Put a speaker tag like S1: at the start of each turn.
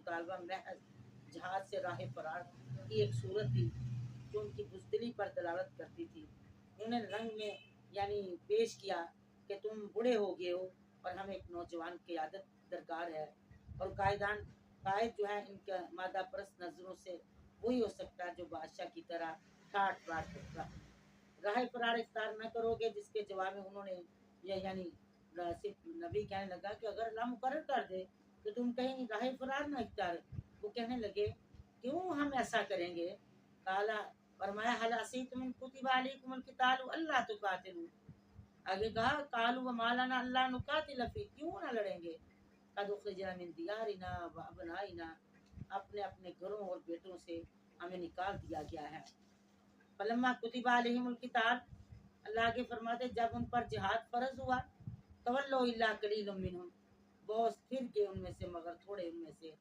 S1: مطالبہ محض جہاد سے راہ فرار کی ایک صورت تھی جو ان کی بزدلی پر دلالت کرتی تھی۔ انہوں نے رنگ میں یعنی پیش کیا کہ تم بوڑھے ہو گئے ہو اور ہمیں ایک نوجوان قیادت درکار ہے، اور قائد جو ہے ان کا مادہ پرست نظروں سے وہی ہو سکتا ہے جو بادشاہ کی طرح ٹھاٹ ٹاٹ کرتا۔ راہ فرار اختیار نہ کرو گے، جس کے جواب میں انہوں نے یہ یعنی صرف نبی کہنے لگا کہ اگر اللہ مقرر کر دے تو تم کہیں راہ فرار نہ اختیار۔ وہ کہنے لگے کیوں ہم ایسا کریں گے؟ کالا فرمایا حل عصیتم ان کتب علیکم القتال اللہ تقاتلوا، آگے کہا قالوا وما لنا الا نقاتل فی، کیوں نہ لڑیں گے؟ قد اخرجنا من دیارنا و ابنائنا، اپنے اپنے گھروں اور بیٹوں سے ہمیں نکال دیا گیا ہے۔ فلما کتب علیہم القتال، اللہ آگے فرماتے جب ان پر جہاد فرض ہوا، تولوا الا قلیل منہم، بہت پھر گئے ان میں سے مگر تھوڑے ان میں سے،